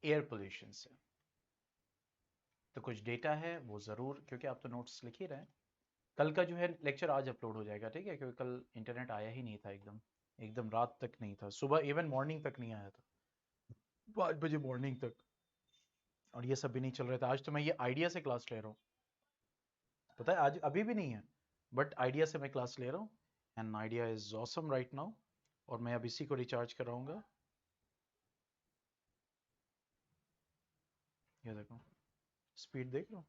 Air pollution से। तो कुछ डेटा है वो ज़रूर, क्योंकि आप तो नोट्स लिख ही रहे हैं। कल का जो है लेक्चर आज अपलोड हो जाएगा, ठीक है, क्योंकि कल इंटरनेट आया ही नहीं था, एकदम एकदम रात तक नहीं था, सुबह इवन मॉर्निंग तक नहीं आया था, 5 बजे मॉर्निंग तक। और ये सब भी नहीं चल रहा था। आज तो मैं ये आइडिया से क्लास ले रहा हूँ, पता है, आज अभी भी नहीं है, बट आइडिया से मैं क्लास ले रहा हूँ। And idea is awesome right now. और मैं अब इसी को रिचार्ज कराऊंगा। ये देखो, स्पीड देख लो,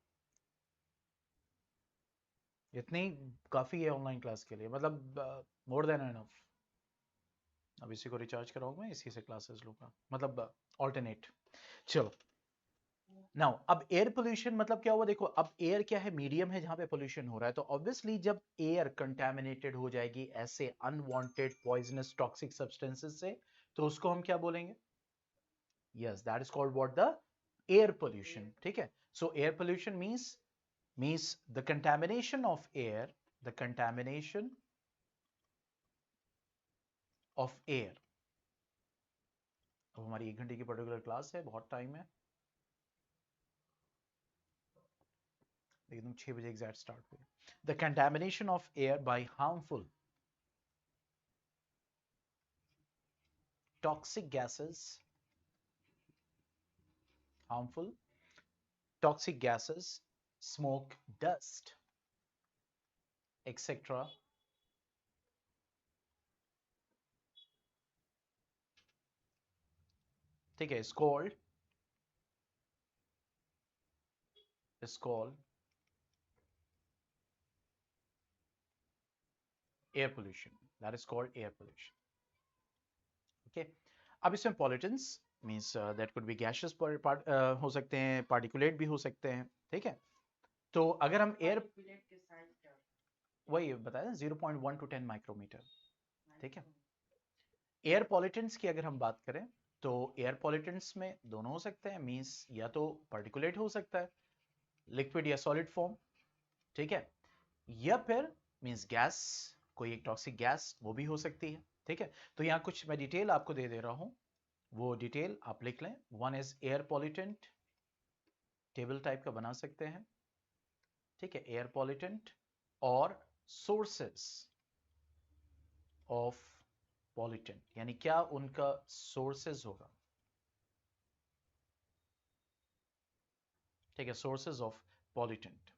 इतनी काफ़ी है ऑनलाइन क्लास के लिए, मतलब मोर देन एनफ। अब इसी को रिचार्ज कराऊंगा, इसी से क्लासेस लूंगा, मतलब ऑल्टरनेट। चलो, नाउ अब एयर पोल्यूशन मतलब क्या हुआ, देखो अब एयर क्या है, मीडियम है जहां पे पोल्यूशन हो रहा है, तो ऑब्वियसली जब एयर कंटेमिनेटेड हो जाएगी ऐसे अनवांटेड पॉइजनस टॉक्सिक सब्सटेंसेस से, तो उसको हम क्या बोलेंगे? Yes, that is called what? The air pollution. ठीक है, सो air pollution means the contamination of air, the contamination of air. अब हमारी 1 घंटे की पर्टिकुलर क्लास है, बहुत टाइम है, एकदम 6 बजे एग्जैक्ट स्टार्ट हुई। The contamination of air by harmful toxic gases, harmful toxic gases, smoke, dust, etc. ठीक है, is called air pollution. That is called air pollution. Okay. अब इसमें pollutants means that could be gaseous part हो सकते हैं, particulate भी हो सकते हैं, ठीक है। तो अगर हम एयर, वही बताया 0.1 to 10 माइक्रोमीटर, ठीक है। एयर पॉल्यूटेंट्स की अगर हम बात करें, तो एयर पॉल्यूटेंट्स में दोनों हो सकते हैं, मींस या तो पार्टिकुलेट हो सकता है, लिक्विड या सॉलिड फॉर्म, ठीक है, या फिर मींस गैस, कोई एक टॉक्सिक गैस वो भी हो सकती है, ठीक है। तो यहाँ कुछ मैं डिटेल आपको दे दे रहा हूँ, वो डिटेल आप लिख लें। One is air pollutant, table type का बना सकते हैं, ठीक है, एयर पॉल्यूटेंट और सोर्सेस ऑफ पॉल्यूटेंट, यानी क्या उनका सोर्सेज होगा, ठीक है, सोर्सेज ऑफ पॉल्यूटेंट।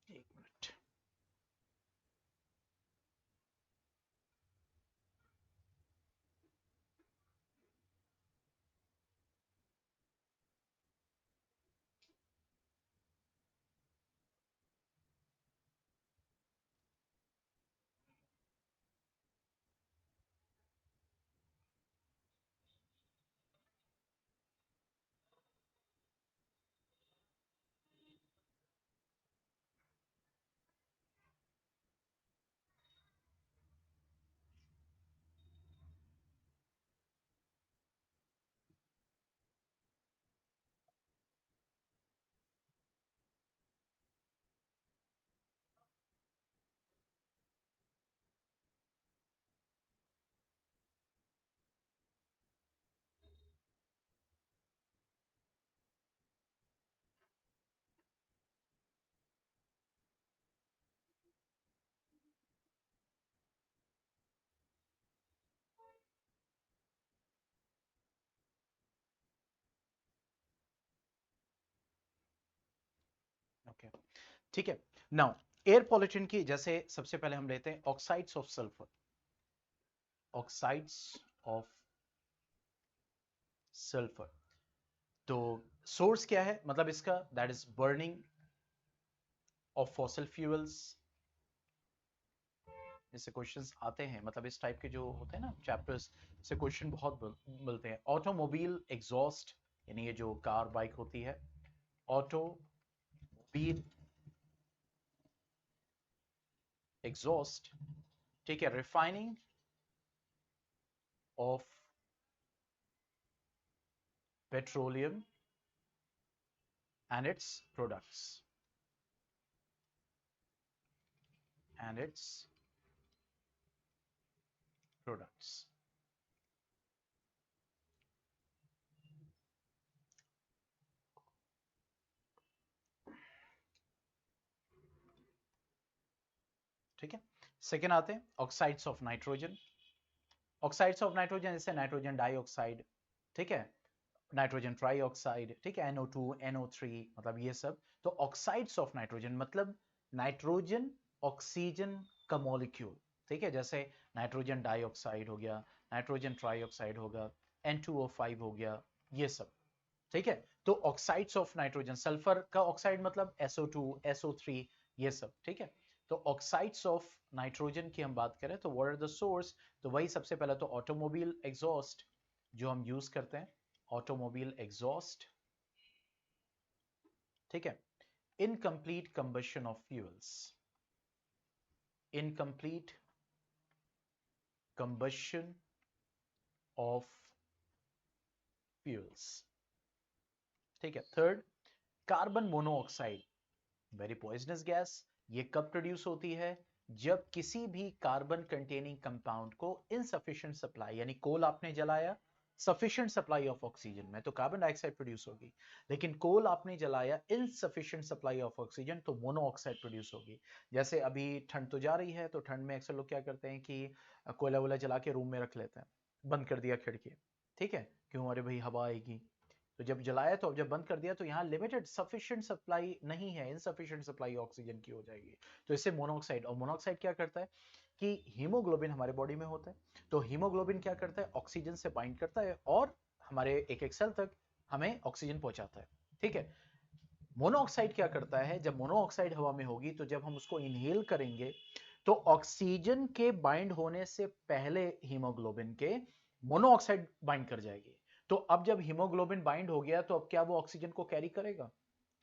एक मिनट, ओके, ठीक है। नाउ एयर पॉल्यूशन की, जैसे सबसे पहले हम लेते हैं oxides of sulphur, oxides of sulphur. तो सोर्स क्या है, मतलब इसका, that is burning of fossil fuels. इससे क्वेश्चंस आते हैं, मतलब इस टाइप के जो होते हैं ना चैप्टर्स से क्वेश्चन बहुत मिलते हैं। ऑटोमोबाइल एग्जॉस्ट, यानी ये जो कार बाइक होती है, ऑटोमोबाइल एग्जॉस्ट, ठीक है, refining of petroleum and its products and its products. ठीक है, सेकेंड आते हैं oxides of nitrogen. Oxides of nitrogen जैसे नाइट्रोजन डाइऑक्साइड, ठीक है, नाइट्रोजन ट्राइऑक्साइड, ठीक है, NO2 NO3, मतलब ये सब। तो ऑक्साइड्स ऑफ नाइट्रोजन मतलब नाइट्रोजन ऑक्सीजन का मॉलिक्यूल, ठीक है, जैसे नाइट्रोजन डाइऑक्साइड हो गया, नाइट्रोजन ट्राइऑक्साइड होगा, N2O5 हो गया, ये सब, ठीक है। तो ऑक्साइड्स ऑफ नाइट्रोजन, सल्फर का ऑक्साइड मतलब SO2 SO3, ये सब, ठीक है। तो ऑक्साइड्स ऑफ नाइट्रोजन की हम बात करें तो व्हाट आर द सोर्स, तो वही सबसे पहले तो ऑटोमोबाइल एग्जॉस्ट जो हम यूज करते हैं, ऑटोमोबाइल एग्जॉस्ट, ठीक है, incomplete combustion of fuels, incomplete combustion of fuels, ठीक है। Third, carbon monoxide, very poisonous gas. ये कब प्रोड्यूस होती है, जब किसी भी कार्बन कंटेनिंग कंपाउंड को इनसफिशिएंट सप्लाई, यानी कोल आपने जलाया, सफिशिएंट सप्लाई ऑफ ऑक्सीजन में तो कार्बन डाइऑक्साइड प्रोड्यूस होगी, लेकिन कोल आपने जलाया इनसफिशिएंट सप्लाई ऑफ ऑक्सीजन तो मोनोऑक्साइड प्रोड्यूस होगी। जैसे अभी ठंड तो जा रही है, तो ठंड में अक्सर लोग क्या करते हैं कि कोयला वोला जला के रूम में रख लेते हैं, बंद कर दिया खिड़की, ठीक है, क्यों, अरे भाई हवा आएगी। तो जब जलाया तो अब जब बंद कर दिया तो यहाँ लिमिटेड सफिशिएंट सप्लाई नहीं है, इनसफिशिएंट सप्लाई ऑक्सीजन की हो जाएगी, तो इससे मोनोऑक्साइड। और मोनोऑक्साइड क्या करता है कि हीमोग्लोबिन हमारे बॉडी में होता है, तो हीमोग्लोबिन क्या करता है, ऑक्सीजन से बाइंड करता है और हमारे एक एक सेल तक हमें ऑक्सीजन पहुंचाता है, ठीक है। मोनोऑक्साइड क्या करता है, जब मोनोऑक्साइड हवा में होगी तो जब हम उसको इनहेल करेंगे तो ऑक्सीजन के बाइंड होने से पहले हीमोग्लोबिन के मोनोऑक्साइड बाइंड कर जाएगी। तो अब जब हीमोग्लोबिन बाइंड हो गया तो अब क्या वो ऑक्सीजन को कैरी करेगा,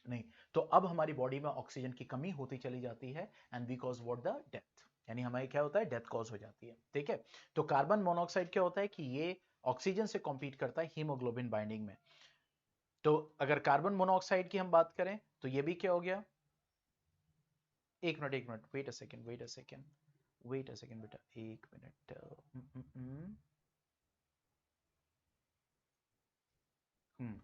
नहीं। तो अब हमारी बॉडी में ऑक्सीजन की कमी होती चली जाती है and we cause what, the death, यानी हमारी क्या होता है, डेथ कॉज हो जाती है, ठीक है। तो कार्बन मोनोऑक्साइड क्या होता है कि ये ऑक्सीजन से कॉम्पीट करता है हीमोग्लोबिन बाइंडिंग में। तो अगर कार्बन मोनोऑक्साइड की हम बात करें तो ये भी क्या हो गया, एक मिनट एक minute, wait a second, wait a second, wait a second बेटा, एक मिनट। हम्म,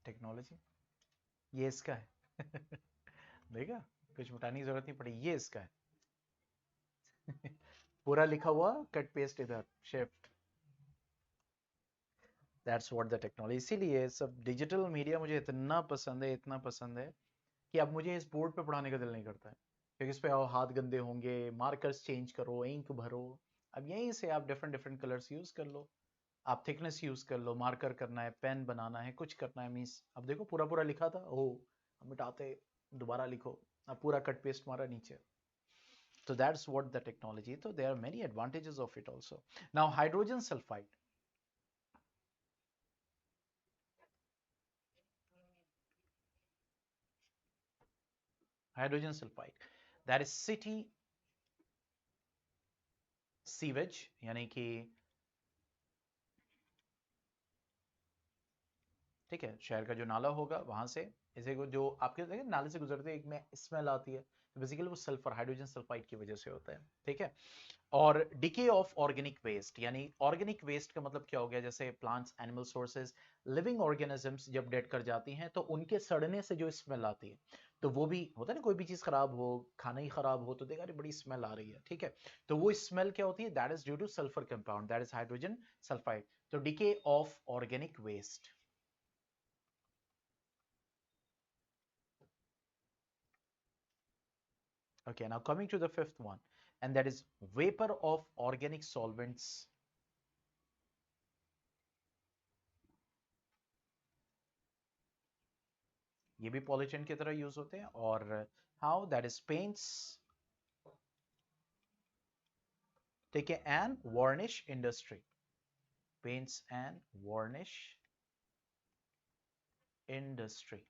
टेक्नोलॉजी, ये इसका है। देखा, कुछ मिटाने की जरूरत नहीं पड़ी, ये इसका है। पूरा लिखा हुआ, कट पेस्ट इधर, shift, that's what the technology. इसीलिए सब डिजिटल मीडिया मुझे इतना पसंद है, इतना पसंद है कि अब मुझे इस बोर्ड पे पढ़ाने का दिल नहीं करता है, क्योंकि इस पे आओ हाथ गंदे होंगे, मार्कर्स चेंज करो, इंक भरो। अब यहीं से आप डिफरेंट डिफरेंट कलर्स यूज कर लो, आप थिकनेस यूज कर लो, मार्कर करना है, पेन बनाना है, कुछ करना है, मीन्स अब देखो पूरा पूरा लिखा था, ओ अब मिटाते, दोबारा लिखो, अब पूरा कट पेस्ट मारा नीचे। So that's what the technology. So there are many advantages of it also. Now hydrogen sulfide. Hydrogen sulfide. That is city sewage, यानी कि, ठीक है, शहर का जो नाला होगा वहां से, इसे को जो आपके देखिए नाले से गुजरते एक में स्मेल आती है, तो बेसिकली वो सल्फर, हाइड्रोजन सल्फाइड की वजह से होता है, ठीक है। और डिके ऑफ ऑर्गेनिक वेस्ट, यानी ऑर्गेनिक वेस्ट का मतलब क्या हो गया, जैसे plants, animal sources, living organisms जब डेड कर जाती हैं तो उनके सड़ने से जो स्मेल आती है, तो वो भी होता है ना, कोई भी चीज खराब हो, खाना ही खराब हो तो देखा अरे बड़ी स्मेल आ रही है, ठीक है। तो वो स्मेल क्या होती है, that is due to sulphur compound, that is hydrogen sulphide. तो decay of organic waste. Okay, now coming to the fifth one, and that is vapor of organic solvents. ये भी पॉलिथीन की तरह यूज होते हैं, और हाउ, दैट इज पेंट्स, ठीक है, and varnish industry, paints and varnish industry,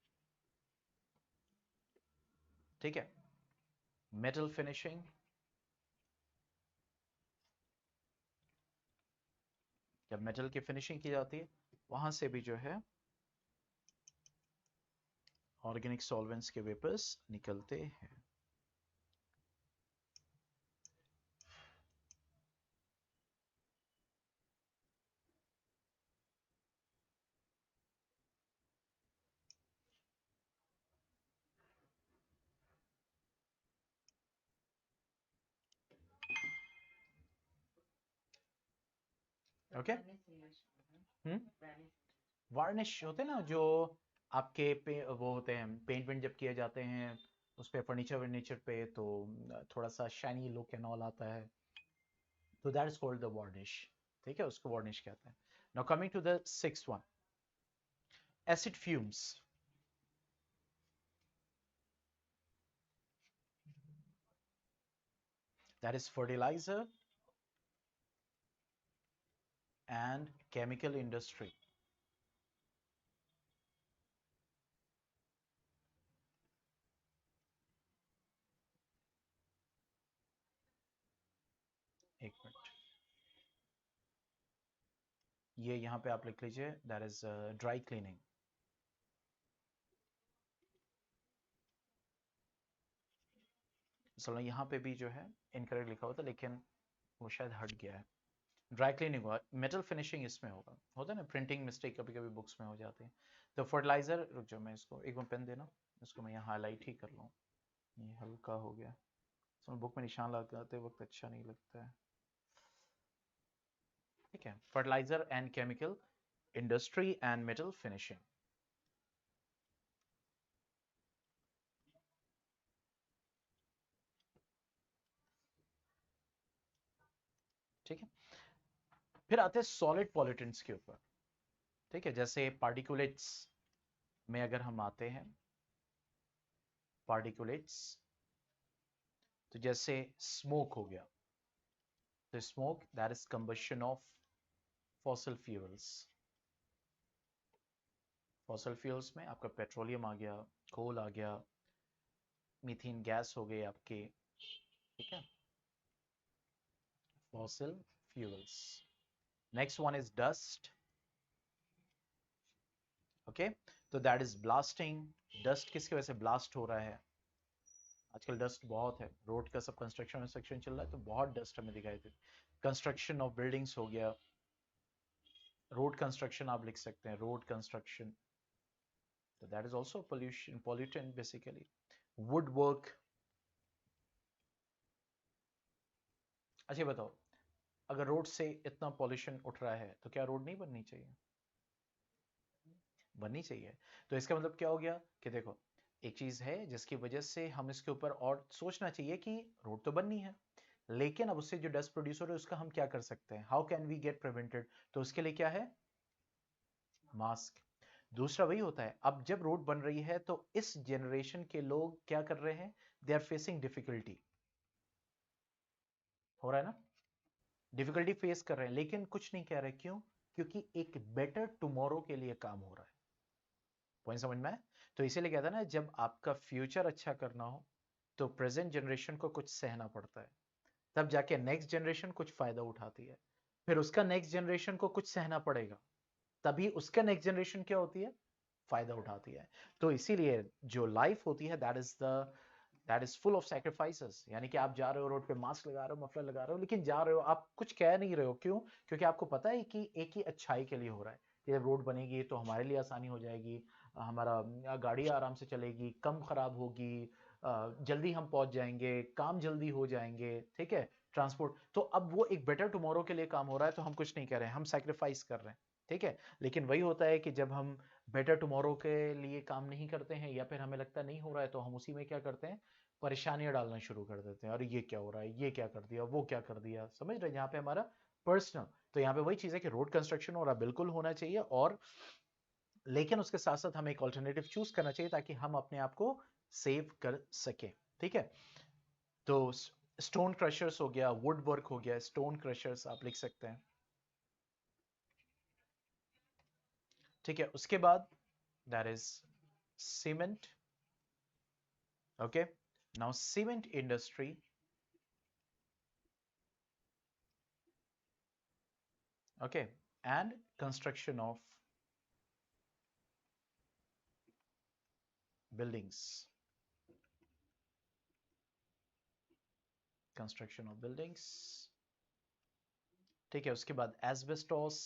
ठीक है, मेटल फिनिशिंग, जब मेटल की फिनिशिंग की जाती है वहां से भी जो है ऑर्गेनिक सॉल्वेंट्स के वेपर्स निकलते हैं। ओके। हम्म। वार्निश होते हैं ना जो आपके वो होते हैं, पेंट वेंट जब किए जाते हैं उस पे, फर्नीचर वर्नीचर पे, तो थोड़ा सा शाइनी लुक एंड ऑल आता है, तो that is called the varnish. ठीक है, उसको वार्निश कहते हैं। Now coming to the sixth one, acid fumes. That is fertilizer and chemical industry. एक मिनट, ये यहाँ पे आप लिख लीजिए, दैट इज ड्राई क्लीनिंग। चलो यहाँ पे भी जो है इनकरेक्ट लिखा हुआ था, लेकिन वो शायद हट गया है। ड्राई क्लीनिंग हुआ, मेटल फिनिशिंग इसमें होगा, होता है ना, प्रिंटिंग मिस्टेक कभी कभी बुक्स में हो जाती है। तो फर्टिलाइजर, रुक जाओ, मैं इसको एक बार पेन देना, इसको मैं यहाँ हाईलाइट ही कर लूँ, ये हल्का हो गया, तो बुक में निशान लगाते वक्त अच्छा नहीं लगता है। ठीक है, fertilizer and chemical industry and metal finishing. ठीक है, फिर आते हैं सॉलिड पॉल्यूटेंट्स के ऊपर। ठीक है, जैसे पार्टिकुलेट्स में अगर हम आते हैं, पार्टिकुलेट्स, तो जैसे स्मोक हो गया, तो smoke that is combustion of fossil fuels. Fossil fuels में आपका पेट्रोलियम आ गया, कोल आ गया, मीथेन गैस हो गई आपके। ठीक है, fossil fuels. Next one is dust. Okay, तो दैट इज ब्लास्टिंग। डस्ट किसकी वजह से ब्लास्ट हो रहा है? आजकल डस्ट बहुत है, रोड का सब कंस्ट्रक्शन सेक्शन चल रहा है, तो बहुत डस्ट हमें दिखाई देती। कंस्ट्रक्शन ऑफ बिल्डिंग्स हो गया, रोड कंस्ट्रक्शन आप लिख सकते हैं, रोड कंस्ट्रक्शन, तो that is also pollution, pollutant basically. Would work. अच्छा बताओ, अगर रोड से इतना पॉल्यूशन उठ रहा है तो क्या रोड नहीं बननी चाहिए? बननी चाहिए। तो इसका मतलब क्या हो गया कि देखो, एक चीज है जिसकी वजह से हम इसके ऊपर और सोचना चाहिए कि रोड तो बननी है, लेकिन अब उससे जो डस्ट प्रोड्यूस हो रहा है उसका हम क्या कर सकते हैं, how can we get prevented? तो उसके लिए क्या है? मास्क। दूसरा वही होता है, अब जब रोड बन रही है तो इस जनरेशन के लोग क्या कर रहे हैं, दे आर फेसिंग डिफिकल्टी, हो रहा है ना, डिफिकल्टी फेस कर रहे हैं, लेकिन कुछ नहीं कह रहे, क्यों? क्योंकि एक बेटर टुमारो के लिए काम हो रहा है। पॉइंट समझ में आया? तो इसीलिए कहता है ना, जब आपका फ्यूचर अच्छा करना हो तो प्रेजेंट जनरेशन को कुछ सहना पड़ता है, तब जाके नेक्स्ट जनरेशन कुछ फायदा उठाती है, फिर उसका नेक्स्ट जनरेशन को कुछ सहना पड़ेगा, तभी उसका नेक्स्ट जनरेशन क्या होती है, फायदा उठाती है। तो इसीलिए जो लाइफ होती है that is full of sacrifices, यानी कि आप जा रहे हो रोड पे, मास्क लगा रहे हो, मफलर लगा रहे हो, लेकिन जा रहे हो, आप कुछ कह नहीं रहे हो, क्यों? क्योंकि आपको पता है कि एक ही अच्छाई के लिए हो रहा है, कि जब रोड बनेगी तो हमारे लिए आसानी हो जाएगी, हमारा गाड़ी आराम से चलेगी, कम खराब होगी, जल्दी हम पहुंच जाएंगे, काम जल्दी हो जाएंगे। ठीक है, ट्रांसपोर्ट, तो अब वो एक बेटर टुमारो के लिए काम हो रहा है, तो हम कुछ नहीं कर रहे हैं, हम सैक्रिफाइस कर रहे हैं। ठीक है, लेकिन वही होता है कि जब हम बेटर टुमारो के लिए काम नहीं करते हैं, या फिर हमें लगता नहीं हो रहा है, तो हम उसी में क्या करते हैं, परेशानियां डालना शुरू कर देते हैं, अरे ये क्या हो रहा है, ये क्या कर दिया, वो क्या कर दिया, समझ रहे हैं? यहाँ पे हमारा पर्सनल, तो यहाँ पे वही चीज है कि रोड कंस्ट्रक्शन हो रहा, बिल्कुल होना चाहिए, और लेकिन उसके साथ साथ हमें एक ऑल्टरनेटिव चूज करना चाहिए ताकि हम अपने आप को सेव कर सके। ठीक है, तो स्टोन क्रशर्स हो गया, वुड वर्क हो गया, स्टोन क्रशर्स आप लिख सकते हैं। ठीक है, उसके बाद that is cement. Okay, now cement industry, okay, and construction of buildings, construction of buildings, ठीक है। उसके बाद एस्बेस्टॉस,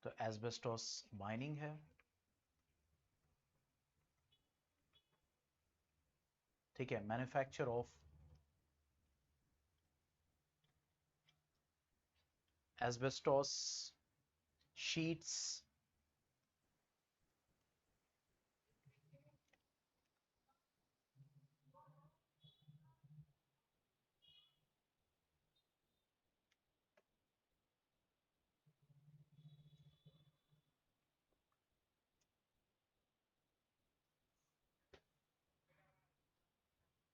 तो एस्बेस्टॉस माइनिंग है, ठीक है। मैन्युफैक्चर ऑफ एस्बेस्टॉस शीट्स,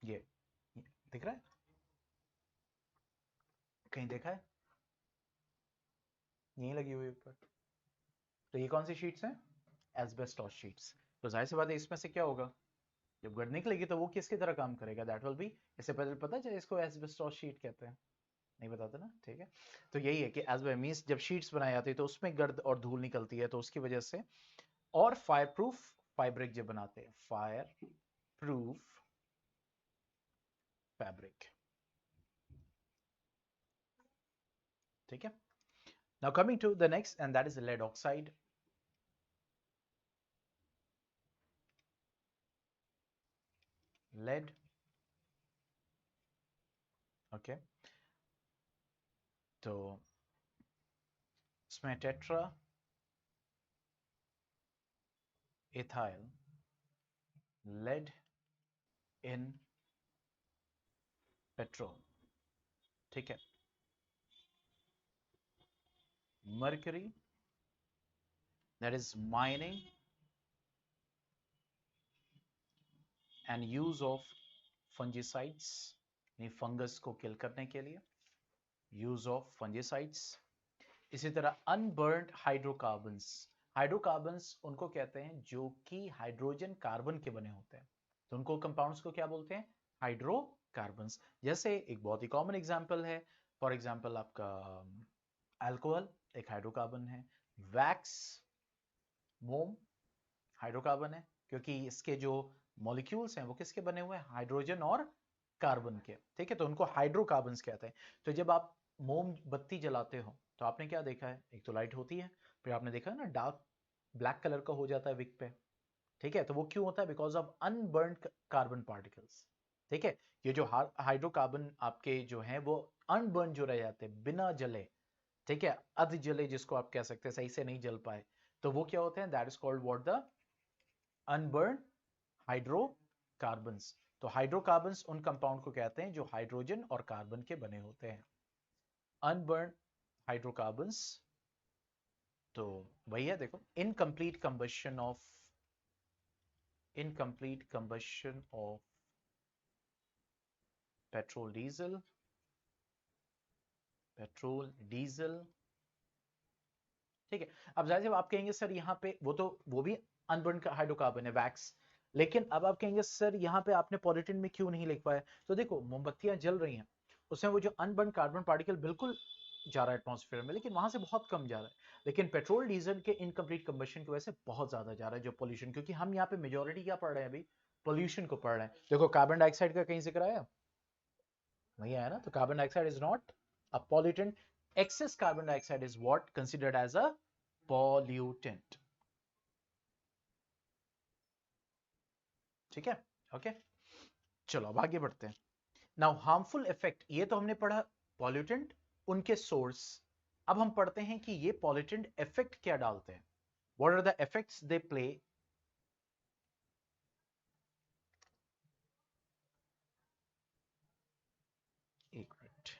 ये दिख रहा है, कहीं देखा है, यहीं लगी हुई ऊपर। तो ये कौन सी शीट्स हैं? Asbestos sheets. तो जाहिर सी बात है इसमें से क्या होगा, जब गड़ निकलेगी तो वो किसकी तरह काम करेगा, दैट विल बी, इससे पहले पता है इसको एस्बेस्टॉस शीट कहते हैं, नहीं बताते ना, ठीक है। तो यही है कि एज मींस जब शीट्स बनाई जाती है तो उसमें गर्द और धूल निकलती है, तो उसकी वजह से, और फायर प्रूफ फैब्रिक जब बनाते हैं, फायर प्रूफ फैब्रिक, ठीक है। Now coming to the next and that is lead oxide. Lead, okay, तो इसमें tetra ethyl lead in petrol, ठीक है। Mercury, that is mining and use of fungicides, यानी फंगस को किल करने के लिए यूज ऑफ फंगिसाइड्स। इसी तरह अनबर्न्ड हाइड्रोकार्बन्स, हाइड्रोकार्बन्स उनको कहते हैं जो कि हाइड्रोजन कार्बन के बने होते हैं, तो उनको कंपाउंड्स को क्या बोलते हैं, हाइड्रोकार्बन्स। जैसे एक बहुत ही कॉमन एग्जांपल है, फॉर एग्जांपल आपका अल्कोहल एक हाइड्रोकार्बन है, वैक्स, मोम हाइड्रोकार्बन है, क्योंकि इसके जो मॉलिक्यूल्स हैं वो किसके बने हुए हैं, हाइड्रोजन और कार्बन के, ठीक है। तो उनको हाइड्रोकार्बन्स कहते हैं। तो जब आप मोमबत्ती जलाते हो तो आपने क्या देखा है, एक तो लाइट होती है, फिर आपने देखा है ना डार्क ब्लैक कलर का हो जाता है विक पे, ठीक है। तो वो क्यों होता है, because of unburned carbon particles, ठीक है। ये जो हाइड्रोकार्बन आपके जो हैं वो अनबर्न जो रह जाते हैं, बिना जले, ठीक है, अध जले जिसको आप कह सकते हैं, सही से नहीं जल पाए, तो वो क्या होते हैं, that is called what, the unburn hydrocarbons. तो हाइड्रोकार्बन्स उन कंपाउंड को कहते हैं जो हाइड्रोजन और कार्बन के बने होते हैं, अनबर्न हाइड्रोकार्बन्स। तो वही है, देखो, incomplete combustion of petrol diesel, ठीक है। अब जाहिर है आप कहेंगे सर यहाँ पे वो भी अनबर्न हाइड्रोकार्बन है, वैक्स, लेकिन अब आप कहेंगे सर यहाँ पे आपने पॉलिटिन में क्यों नहीं लिख पाया, तो देखो मोमबत्तियां जल रही हैं, उसमें वो जो अनबर्न कार्बन पार्टिकल बिल्कुल जा रहा है एटमॉस्फेयर में, लेकिन वहां से बहुत कम जा रहा है, लेकिन पेट्रोल डीजल के इनकम्प्लीट कंबशन की वजह से बहुत ज्यादा जा रहा है जो पोल्यूशन, क्योंकि हम यहाँ पे मेजोरिटी क्या पढ़ रहे हैं अभी, पोल्यूशन को पढ़ रहे हैं। देखो कार्बन डाइऑक्साइड का कहीं जिक्र आया नहीं आया ना, तो carbon dioxide is not a pollutant, excess carbon dioxide is what considered as a pollutant, ठीक है, ओके। चलो अब आगे बढ़ते हैं। नाउ हार्मफुल इफेक्ट, ये तो हमने पढ़ा पॉल्यूटेंट, उनके सोर्स। अब हम पढ़ते हैं कि ये पॉल्यूटेंट इफेक्ट क्या डालते हैं, what are the effects they play. एक मिनट,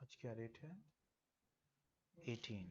आज क्या रेट है, 18,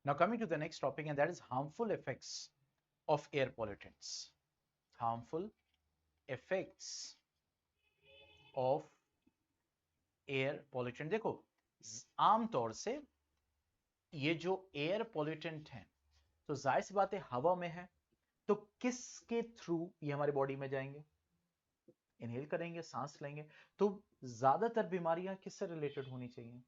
Now coming to the next topic, and that is harmful effects of air pollutants. Harmful effects of air pollutant. देखो आमतौर से ये जो एयर पॉल्यूटेंट है तो जाहिर सी बात है हवा में है, तो किसके थ्रू ये हमारी बॉडी में जाएंगे? इनहेल करेंगे, सांस लेंगे। तो ज्यादातर बीमारियां किससे रिलेटेड होनी चाहिए?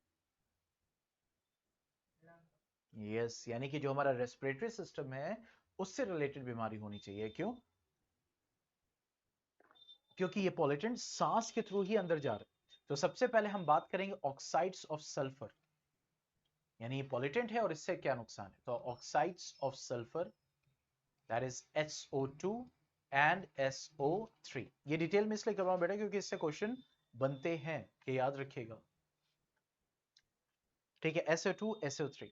यस, यानी कि जो हमारा रेस्पिरेटरी सिस्टम है उससे रिलेटेड बीमारी होनी चाहिए। क्यों? क्योंकि ये पॉल्यूटेंट सांस के थ्रू ही अंदर जा रहे हैं। तो सबसे पहले हम बात करेंगे ऑक्साइड्स ऑफ सल्फर, यानी ये पॉल्यूटेंट है और इससे क्या नुकसान है। तो oxides of sulphur, that is SO2 and SO3। ये डिटेल में इसलिए कर रहा हूं बेटा क्योंकि इससे क्वेश्चन बनते हैं, कि याद रखिएगा। ठीक है, SO2 SO3।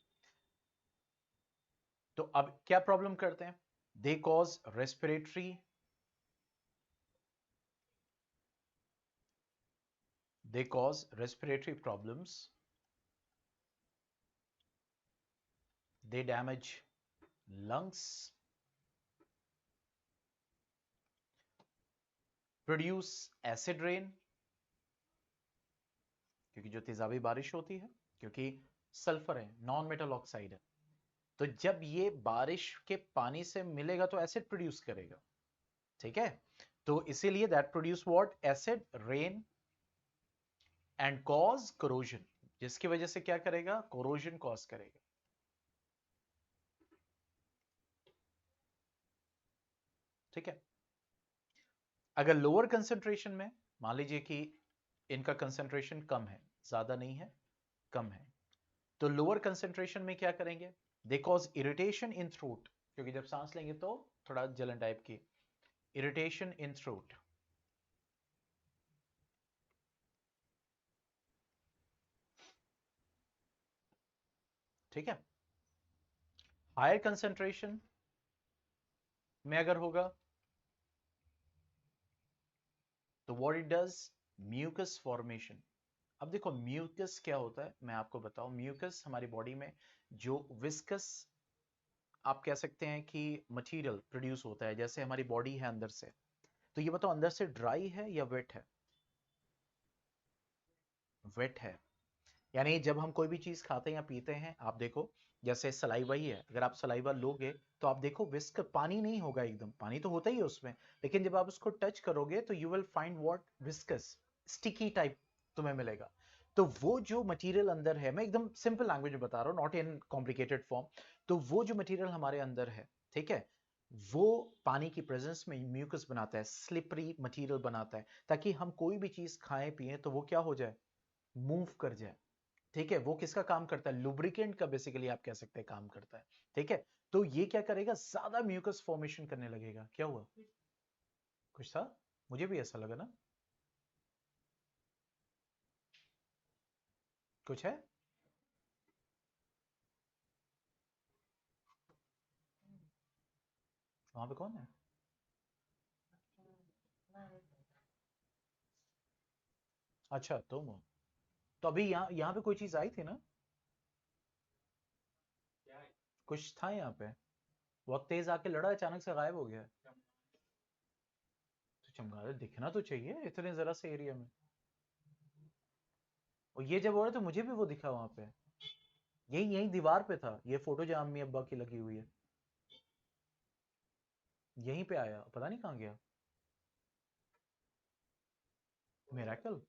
तो अब क्या प्रॉब्लम करते हैं? They cause respiratory, they cause respiratory problems, they damage lungs, produce acid rain, क्योंकि जो तेजाबी बारिश होती है, क्योंकि सल्फर है, नॉन मेटल ऑक्साइड है, तो जब ये बारिश के पानी से मिलेगा तो एसिड प्रोड्यूस करेगा। ठीक है, तो इसीलिए that produce what? Acid rain and cause corrosion, जिसकी वजह से क्या करेगा? कोरोजन कॉज करेगा। ठीक है, अगर लोअर कंसेंट्रेशन में, मान लीजिए कि इनका कंसेंट्रेशन कम है, ज्यादा नहीं है, कम है, तो लोअर कंसेंट्रेशन में क्या करेंगे? They cause irritation in throat, क्योंकि जब सांस लेंगे तो थोड़ा जलन टाइप की, इरिटेशन इन थ्रोट। ठीक है, हायर कंसेंट्रेशन में अगर होगा तो what it does? Mucus formation. अब देखो म्यूकस क्या होता है, मैं आपको बताऊं। म्यूकस हमारी बॉडी में जो विस्कस, आप कह सकते हैं कि मटेरियल प्रोड्यूस होता है, जैसे हमारी बॉडी है अंदर से, तो ये बताओ अंदर से ड्राई है या वेट है? वेट है। यानी जब हम कोई भी चीज खाते हैं या पीते हैं, आप देखो जैसे सलाइवा ही है, अगर आप सलाइवा लोगे तो आप देखो विस्क पानी नहीं होगा, एकदम पानी तो होता ही है उसमें, लेकिन जब आप उसको टच करोगे तो you will find what? Viscous, sticky type तुम्हें मिलेगा। तो वो जो मटेरियल अंदर है, मैं एकदम सिंपल लैंग्वेज में बता रहा हूँ, नॉट इन कॉम्प्लिकेटेड फॉर्म। तो वो जो मटेरियल हमारे अंदर है, ठीक है, वो पानी की प्रेजेंस में म्यूकस बनाता है, स्लिपरी मटेरियल बनाता है, ताकि हम कोई भी चीज खाएं पिए तो वो क्या हो जाए? मूव कर जाए। ठीक है, वो किसका काम करता है? लुब्रिकेंट का बेसिकली आप कह सकते हैं काम करता है। ठीक है, तो ये क्या करेगा? ज्यादा म्यूकस फॉर्मेशन करने लगेगा। क्या हुआ? कुछ था, मुझे भी ऐसा लगा ना, कुछ है। वहां पे कौन है? अच्छा तुम हो। तो अभी यहाँ यहाँ पे कोई चीज आई थी ना? कुछ था यहाँ पे, बहुत तेज आके लड़ा, अचानक से गायब हो गया। तो चमगादड़ दिखना तो चाहिए इतने जरा से एरिया में। और ये जब हो रहा तो मुझे भी वो दिखा वहां पे, यही यही दीवार पे था ये फोटो जो अम्मी अब्बा की लगी हुई है, यहीं पे आया, पता नहीं कहाँ गया। मिरेकल।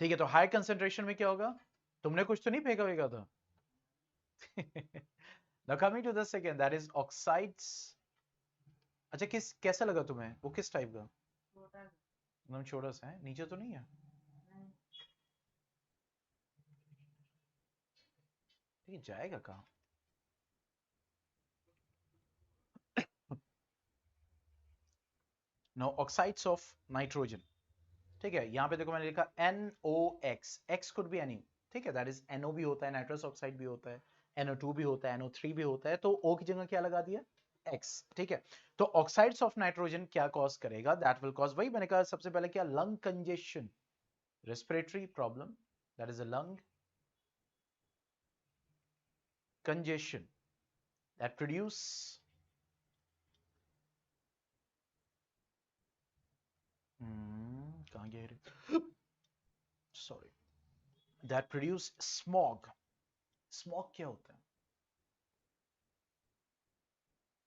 ठीक है, तो हाई कंसेंट्रेशन में क्या होगा? तुमने कुछ तो नहीं फेंका वेगा था? Now coming to the second, that is oxides। अच्छा, किस कैसा लगा तुम्हें वो? किस टाइप का? एकदम छोटा सा है, नीचे तो नहीं है? ठीक है, जाएगा कहाँ? No, oxides of nitrogen. ठीक है, यहाँ पे देखो मैंने लिखा NOx, x could be any. ठीक है, दैट इज NO भी होता है, नाइट्रस ऑक्साइड भी होता है, NO2 भी होता है, NO3 भी होता है, तो O की जगह क्या लगा दिया? X। ठीक है, तो ऑक्साइड्स ऑफ नाइट्रोजन क्या कॉज करेगा? दैट विल कॉज, वही मैंने कहा सबसे पहले क्या? Lung congestion, respiratory problem, that is a lung congestion that produce कहाँ गया रे? Sorry, that produce smog. Smog क्या होता है?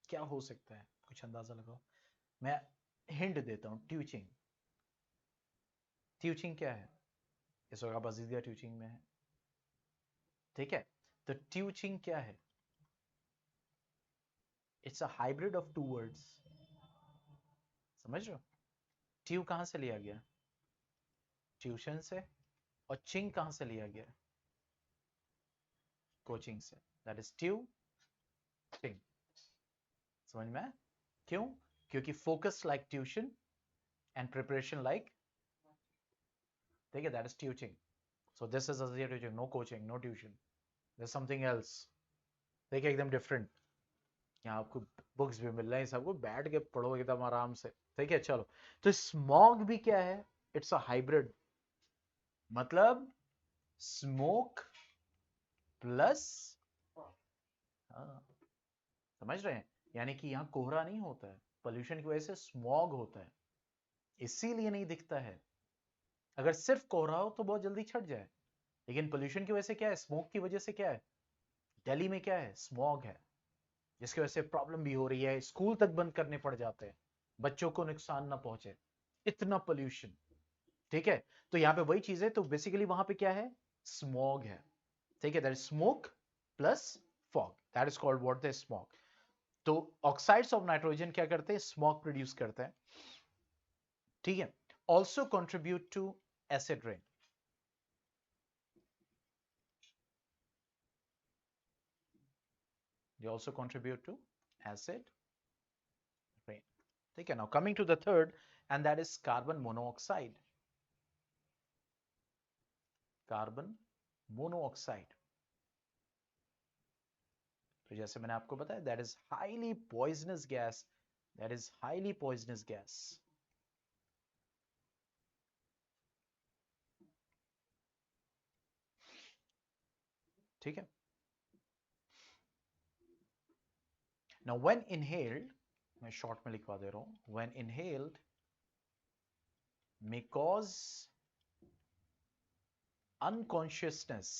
क्या हो सकता है? कुछ अंदाजा लगाओ. मैं हिंट देता हूं. ट्यूचिंग. ट्यूचिंग क्या है? इस वक्त आप अजीजिया ट्यूचिंग में है. ठीक है, तो ट्यूचिंग क्या है? It's a hybrid of two words. समझ रहे हो? ट्यू कहां से लिया गया? ट्यूशन से. और चिंग कहां से लिया गया? कोचिंग से. That is tuching. समझ में आया? क्यों? क्योंकि focus like tuition and preparation like. ठीक है, that is tuching. So this is Azizia tuching. No coaching, no tuition. there's something else. देखिए एकदम डिफरेंट. यहाँ आपको बुक्स भी मिल रहे हैं, सबको बैठ के पढ़ो एकदम आराम से. ठीक है, चलो. तो स्मॉग भी क्या है? It's a hybrid. मतलब स्मोक प्लस. समझ रहे हैं? यानी कि यहाँ कोहरा नहीं होता है, पोल्यूशन की वजह से स्मॉग होता है, इसीलिए नहीं दिखता है. अगर सिर्फ कोहरा हो तो बहुत जल्दी छट जाए, लेकिन पोल्यूशन की वजह से क्या है? स्मोक की वजह से क्या है? दिल्ली में क्या है? स्मॉग है, जिसकी वजह से प्रॉब्लम भी हो रही है. स्कूल तक बंद करने पड़ जाते हैं, बच्चों को नुकसान ना पहुंचे, इतना पोल्यूशन. ठीक है, तो यहाँ पे वही चीज है. तो बेसिकली वहां पे क्या है? स्मॉग है. ठीक है, that is smoke plus fog. That is called what? The smog. तो ऑक्साइड्स ऑफ नाइट्रोजन क्या करते हैं? स्मॉग प्रोड्यूस करते हैं. ठीक है. Also contribute to acid rain. They also contribute to acid rain. ठीक है. Now coming to the third, and that is carbon monoxide. Carbon monoxide. तो जैसे मैंने आपको बताया, that is highly poisonous gas. That is highly poisonous gas. ठीक है. Now when inhaled, मैं short में लिखवा दे रहा हूं. When inhaled may cause unconsciousness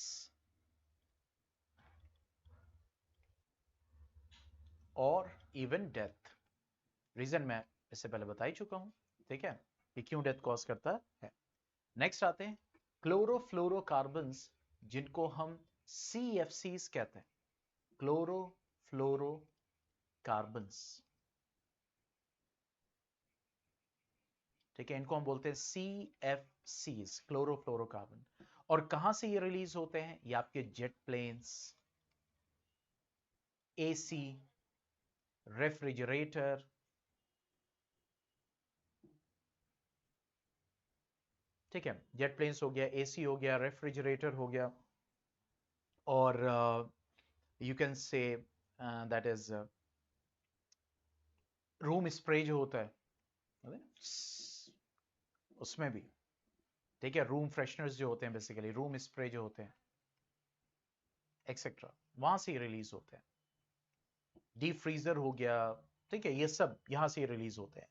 और इवन डेथ. रीजन मैं इससे पहले बता ही चुका हूं. ठीक है, कि क्यों डेथ कॉज करता है. नेक्स्ट आते हैं क्लोरोफ्लोरोकार्बन्स, जिनको हम CFCs कहते हैं. क्लोरोफ्लोरोकार्बन्स. ठीक है, इनको हम बोलते हैं CFCs, क्लोरोफ्लोरोकार्बन. और कहां से ये रिलीज होते हैं? ये आपके जेट प्लेन्स, AC, रेफ्रिजरेटर. ठीक है, जेट प्लेन्स हो गया, AC हो गया, रेफ्रिजरेटर हो गया, और you can say that is room spray जो होता है उसमें भी. ठीक है, रूम फ्रेशनर्स जो होते हैं, बेसिकली रूम स्प्रे जो होते हैं, एक्सेट्रा, वहां से रिलीज होते हैं. डीप फ्रीजर हो गया. ठीक है, ये सब यहां से रिलीज होते हैं.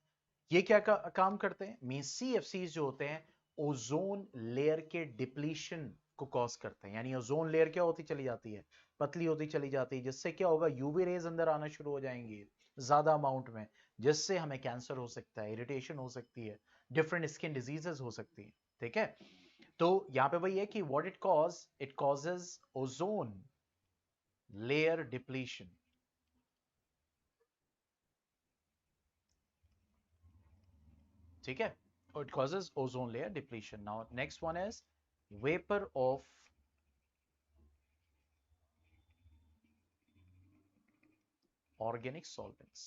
ये क्या काम करते हैं? मीन CFCs जो होते हैं, ओजोन लेयर के डिप्लीशन को कॉज करते हैं. यानी ओजोन लेयर क्या होती चली जाती है? पतली होती चली जाती है, जिससे क्या होगा? यूवी रेज अंदर आना शुरू हो जाएंगे ज्यादा अमाउंट में, जिससे हमें कैंसर हो सकता है, इरिटेशन हो सकती है, डिफरेंट स्किन डिजीजेस हो सकती है. ठीक है, तो यहां पे वही है कि what it causes ozone layer depletion. ठीक है, it causes ozone layer depletion. Now next one is vapor of organic solvents.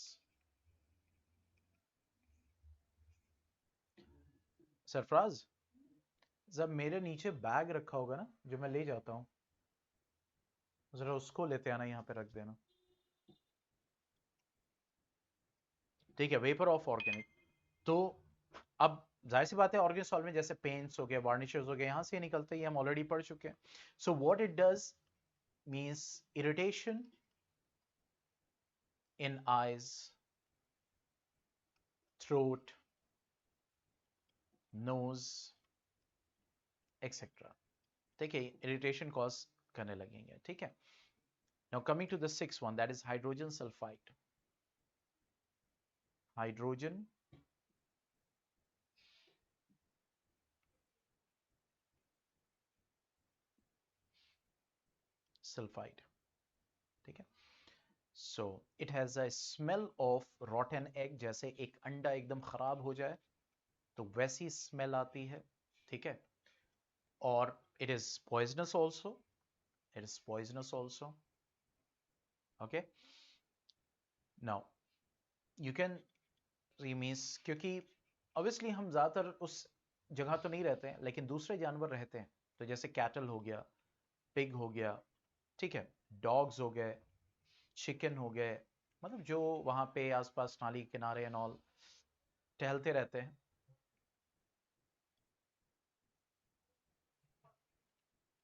Sarfaraz, जब मेरे नीचे बैग रखा होगा ना, जो मैं ले जाता हूँ, जरा उसको लेते आना, यहाँ पे रख देना. ठीक है, वेपर ऑफ ऑर्गेनिक. तो अब जाहिर सी बात है, ऑर्गेनिक सॉल्वेंट जैसे पेंट्स हो गए, वार्निशर्स हो गए, यहाँ से निकलते ही हम ऑलरेडी पढ़ चुके हैं. So what it does, means irritation in eyes, throat, nose, etc. ठीक है, इरिटेशन कॉज करने लगेंगे. ठीक है. Now coming to the sixth one, that is hydrogen sulfide. Hydrogen sulfide. ठीक है. So it has a smell of rotten egg. जैसे एक अंडा एकदम खराब हो जाए तो वैसी स्मेल आती है. ठीक है. और it is poisonous also. It is poisonous also. Okay. Now you can means, क्योंकि ऑब्वियसली हम ज्यादातर उस जगह तो नहीं रहते हैं, लेकिन दूसरे जानवर रहते हैं. तो जैसे कैटल हो गया, पिग हो गया, ठीक है, डॉग्स हो गए, चिकन हो गए, मतलब जो वहां पे आसपास नाली किनारे एंड ऑल टहलते रहते हैं.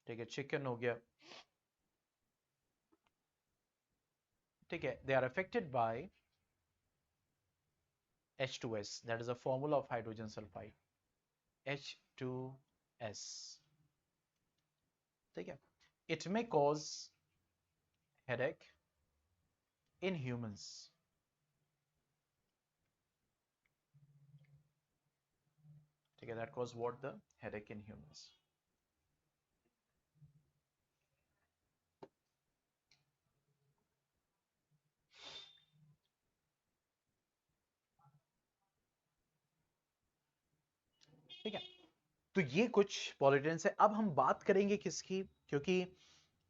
ठीक है, चिकन हो गया. ठीक है, they are affected by H2S. That is a formula of hydrogen sulfide. H2S. ठीक है. It may cause headache in humans. ठीक है, that cause what? The headache in humans. ठीक है. तो ये कुछ पॉलिटेंस है. अब हम बात करेंगे किसकी, क्योंकि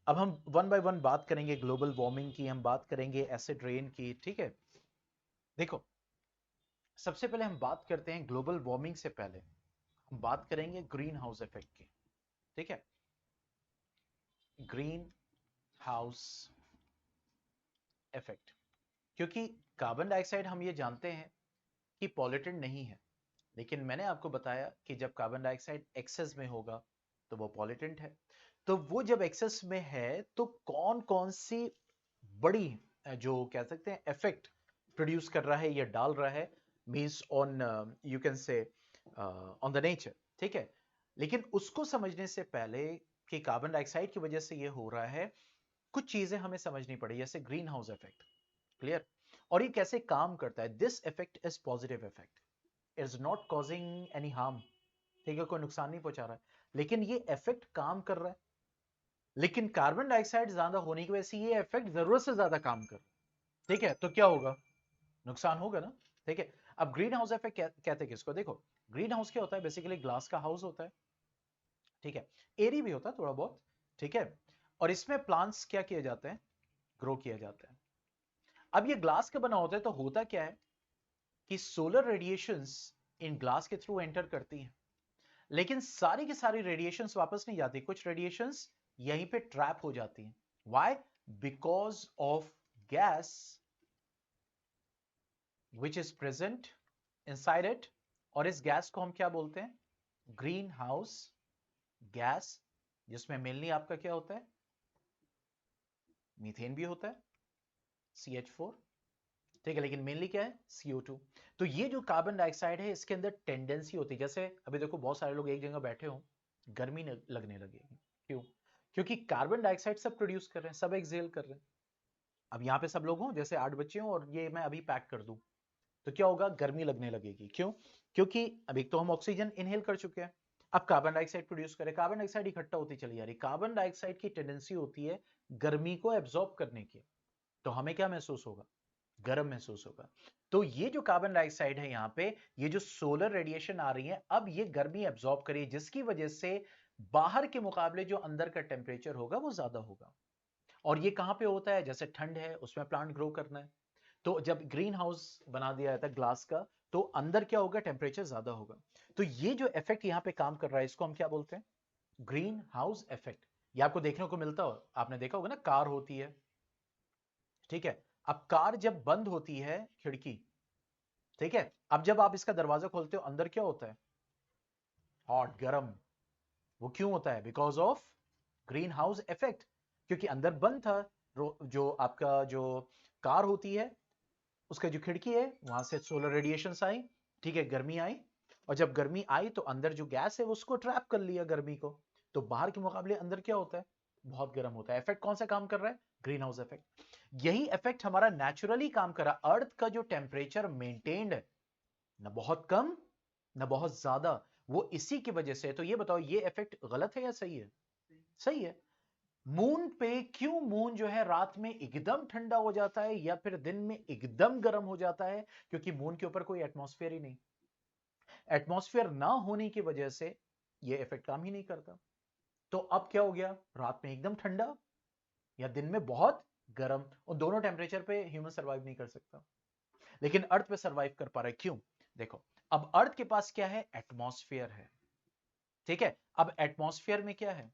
अब हम वन बाय वन बात करेंगे ग्लोबल वार्मिंग की, हम बात करेंगे एसिड रेन की. ठीक है. देखो, सबसे पहले हम बात करते हैं ग्लोबल वार्मिंग से पहले हम बात करेंगे ग्रीन हाउस इफेक्ट की. ठीक है. ग्रीन हाउस इफेक्ट, क्योंकि कार्बन डाइऑक्साइड हम ये जानते हैं कि पॉल्यूटेंट नहीं है, लेकिन मैंने आपको बताया कि जब कार्बन डाइऑक्साइड एक्सेस में होगा तो वो पॉल्यूटेंट है. तो वो जब एक्सेस में है तो कौन कौन सी बड़ी जो कह सकते हैं इफेक्ट प्रोड्यूस कर रहा है या डाल रहा है, means on you can say on the nature. ठीक है. लेकिन उसको समझने से पहले कि कार्बन डाइऑक्साइड की वजह से ये हो रहा है, कुछ चीजें हमें समझनी पड़ी, जैसे ग्रीन हाउस इफेक्ट. क्लियर. और ये कैसे काम करता है. This effect is positive effect, is not causing any harm. ठीक है, कोई नुकसान नहीं पहुंचा रहा है, लेकिन ये इफेक्ट काम कर रहा है. लेकिन कार्बन डाइऑक्साइड ज्यादा होने की वजह से ये इफेक्ट जरूरत से ज्यादा काम कर रहा है. ठीक है, तो क्या होगा, नुकसान होगा ना. ठीक है. अब ग्रीन हाउस इफेक्ट कहते हैं किसको. देखो, ग्रीन हाउस क्या होता है, बेसिकली ग्लास का हाउस होता है. ठीक है. एरी भी होता है थोड़ा बहुत. ठीक है. और इसमें प्लांट्स क्या किए जाते हैं, ग्रो किया जाता है. अब ये ग्लास का बना होता है, तो होता क्या है कि सोलर रेडिएशंस इन ग्लास के थ्रू एंटर करती हैं, लेकिन सारी की सारी रेडिएशंस वापस नहीं जाती. कुछ रेडिएशंस यहीं पे ट्रैप हो जाती हैं. Why? Because of gas which is present inside it. और इस गैस को हम क्या बोलते हैं, ग्रीन हाउस गैस, जिसमें मेनली आपका क्या होता है, मीथेन भी होता है, CH4. ठीक है, लेकिन मेनली क्या है, CO2. तो ये जो कार्बन डाइऑक्साइड है, इसके अंदर टेंडेंसी होती है, जैसे अभी देखो बहुत सारे लोग एक जगह बैठे हो, गर्मी लगने लगेगी. क्यों? क्योंकि कार्बन डाइऑक्साइड सब प्रोड्यूस कर रहे हैं, सब एक्सहेल कर रहे हैं. अब यहाँ पे सब लोग हों, जैसे 8 बच्चे हों, और ये मैं अभी पैक कर दूं, तो क्या होगा, गर्मी लगने लगेगी. क्यों? क्योंकि अब एक तो हम ऑक्सीजन इनहेल कर चुके हैं, अब कार्बन डाइऑक्साइड प्रोड्यूस करें, कार्बन डाइऑक्साइड इकट्ठा होती चली जा रही. कार्बन डाइऑक्साइड की टेंडेंसी होती है गर्मी को एब्जॉर्ब करने की. तो हमें क्या महसूस होगा, गर्म महसूस होगा. तो ये जो कार्बन डाइऑक्साइड है यहाँ पे, ये जो सोलर रेडिएशन आ रही है, अब ये गर्मी एब्जॉर्ब करिए, जिसकी वजह से बाहर के मुकाबले जो अंदर का टेम्परेचर होगा वो ज्यादा होगा. और ये कहां पे होता है, जैसे ठंड है उसमें प्लांट ग्रो करना है, तो जब ग्रीन हाउस बना दिया जाता है ग्लास का, तो अंदर क्या होगा, टेम्परेचर ज्यादा होगा. तो ये जो इफेक्ट यहाँ पे काम कर रहा है, इसको हम क्या बोलते हैं, ग्रीन हाउस इफेक्ट. ये आपको देखने को मिलता हो, आपने देखा होगा ना, कार होती है. ठीक है. अब कार जब बंद होती है खिड़की, ठीक है, अब जब आप इसका दरवाजा खोलते हो, अंदर क्या होता है, हॉट, गरम. वो क्यों होता है, because of green house effect. क्योंकि अंदर बंद था। जो आपका जो कार होती है उसका जो खिड़की है वहां से सोलर रेडिएशंस आई, ठीक है, गर्मी आई, और जब गर्मी आई तो अंदर जो गैस है उसको ट्रैप कर लिया गर्मी को, तो बाहर के मुकाबले अंदर क्या होता है, बहुत गर्म होता है। इफेक्ट कौन सा काम कर रहा है, ग्रीन हाउस इफेक्ट। यही इफेक्ट हमारा नेचुरली काम कर रहा है। अर्थ का जो टेम्परेचर मेंटेन्ड है, ना बहुत कम ना बहुत ज्यादा, वो इसी की वजह से। तो ये बताओ ये इफेक्ट गलत है या सही है? सही है। मून पे क्यों मून जो है रात में एकदम ठंडा हो जाता है या फिर दिन में एकदम गर्म हो जाता है? क्योंकि मून के ऊपर कोई एटमॉस्फेयर ही नहीं। एटमॉस्फेयर ना होने की वजह से ये इफेक्ट काम ही नहीं करता। तो अब क्या हो गया, रात में एकदम ठंडा या दिन में बहुत गर्म, और दोनों टेम्परेचर पे ह्यूमन सर्वाइव नहीं कर सकता, लेकिन अर्थ पे सर्वाइव कर पा रहा है। क्यों? देखो, अब अर्थ के पास क्या है, एटमॉस्फेयर है, ठीक है। अब एटमॉस्फेयर में क्या है,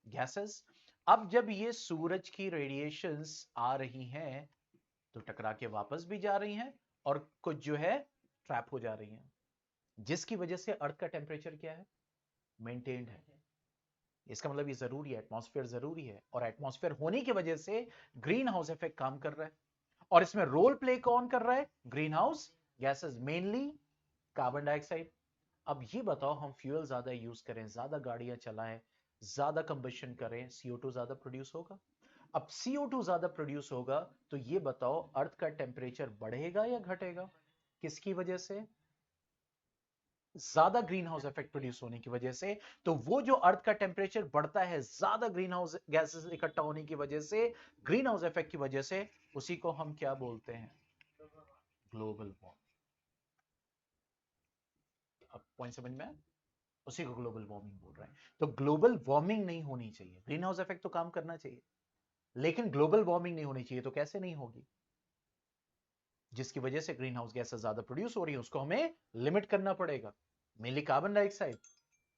गैसेस। अब जब ये सूरज की रेडिएशंस आ रही हैं तो टकरा के वापस भी जा रही हैं और कुछ जो है ट्रैप हो जा रही हैं, जिसकी वजह से अर्थ का टेम्परेचर क्या है, मेंटेन्ड है। इसका मतलब ये जरूरी है, एटमॉस्फेयर जरूरी है, और एटमॉस्फेयर होने की वजह से ग्रीन हाउस इफेक्ट काम कर रहा है। और इसमें रोल प्ले कौन कर रहा है, green house gases, mainly carbon dioxide. अब ये बताओ, हम फ्यूल ज्यादा यूज करें, ज्यादा गाड़ियां चलाएं, ज्यादा कंबशन करें, CO2 ज्यादा प्रोड्यूस होगा। अब CO2 ज्यादा प्रोड्यूस होगा तो ये बताओ अर्थ का टेम्परेचर बढ़ेगा या घटेगा? किसकी वजह से? ज्यादा ग्रीन हाउस इफेक्ट प्रोड्यूस होने की वजह से। तो वो जो अर्थ का टेम्परेचर बढ़ता है ज्यादा ग्रीन हाउस गैसेस इकट्ठा होने की वजह से, ग्रीन हाउस इफेक्ट की वजह से, उसी को हम क्या बोलते हैं, ग्लोबल वार्मिंग। अब पॉइंट समझ में आया? उसी को ग्लोबल वार्मिंग बोल रहे हैं। तो ग्लोबल वार्मिंग नहीं होनी चाहिए, ग्रीन हाउस इफेक्ट तो काम करना चाहिए, लेकिन ग्लोबल वार्मिंग नहीं होनी चाहिए। तो कैसे नहीं होगी? जिसकी वजह से ग्रीन हाउस गैसेस ज्यादा प्रोड्यूस हो रही है उसको हमें लिमिट करना पड़ेगा, मेनली कार्बन डाइऑक्साइड,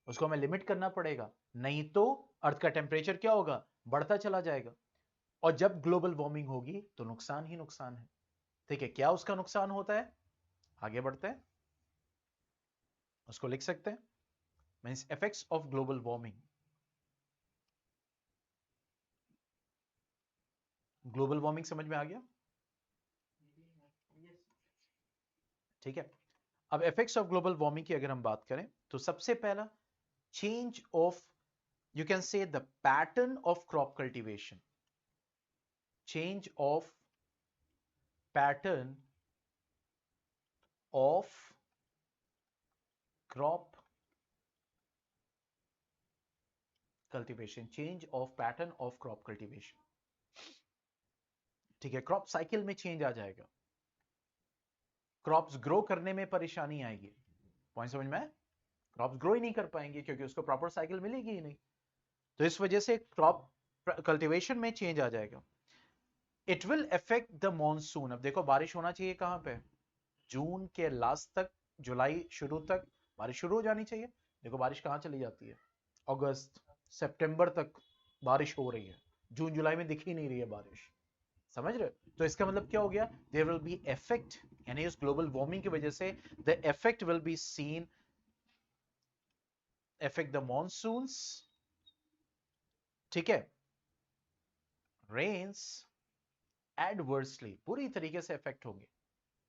उसको हमें लिमिट करना पड़ेगा। नहीं तो अर्थ का टेम्परेचर क्या होगा, बढ़ता चला जाएगा, और जब ग्लोबल वार्मिंग होगी तो नुकसान ही नुकसान है। ठीक है, क्या उसका नुकसान होता है, आगे बढ़ते हैं, उसको लिख सकते हैं। Means effects of global warming. Global warming समझ में आ गया? ठीक है। अब इफेक्ट्स ऑफ ग्लोबल वार्मिंग की अगर हम बात करें तो सबसे पहला, change of, you can say the pattern of crop cultivation, change of pattern of crop cultivation, change of pattern of crop cultivation। ठीक है, क्रॉप साइकिल में चेंज आ जाएगा, क्रॉप्स ग्रो करने में परेशानी आएगी। पॉइंट समझ में आया? क्रॉप्स ग्रो ही नहीं कर पाएंगे क्योंकि उसको प्रॉपर साइकिल मिलेगी ही नहीं, तो इस वजह से क्रॉप कल्टीवेशन में चेंज आ जाएगा। It will affect the monsoon. अब देखो, बारिश होना चाहिए कहां पे, जून के लास्ट तक, जुलाई शुरू तक बारिश शुरू हो जानी चाहिए। देखो बारिश कहां चली जाती है, अगस्त सितंबर तक बारिश हो रही है, जून जुलाई में दिख ही नहीं रही है बारिश। समझ रहे हो? तो इसका मतलब क्या हो गया, देयर विल बी इफेक्ट, यानी इस ग्लोबल वार्मिंग की वजह से the effect will be seen, effect the monsoons, ठीक है, रेन्स एडवर्सली, पूरी तरीके से इफेक्ट होंगे।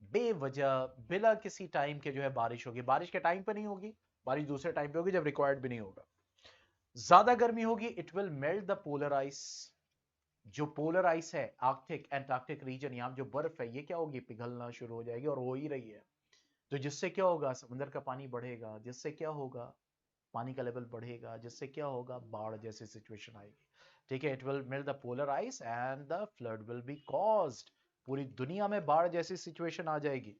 बेवजह बिना किसी टाइम के जो है बारिश होगी, बारिश के टाइम पे नहीं होगी, बारिश दूसरे टाइम पे होगी जब रिक्वायर्ड भी नहीं होगा। ज्यादा गर्मी होगी, it will melt the polar ice. जो पोलर आइस है, आर्कटिक एंटार्क्टिक रीजन, यहाँ जो बर्फ है ये क्या होगी, पिघलना शुरू हो जाएगी, और हो ही रही है। तो जिससे क्या होगा, समुद्र का पानी बढ़ेगा, जिससे क्या होगा, पानी का लेवल बढ़ेगा, जिससे क्या होगा, बाढ़ जैसी सिचुएशन आएगी। ठीक है, it will melt the polar ice and the flood will be caused. पूरी दुनिया में बाढ़ जैसी सिचुएशन आ जाएगी।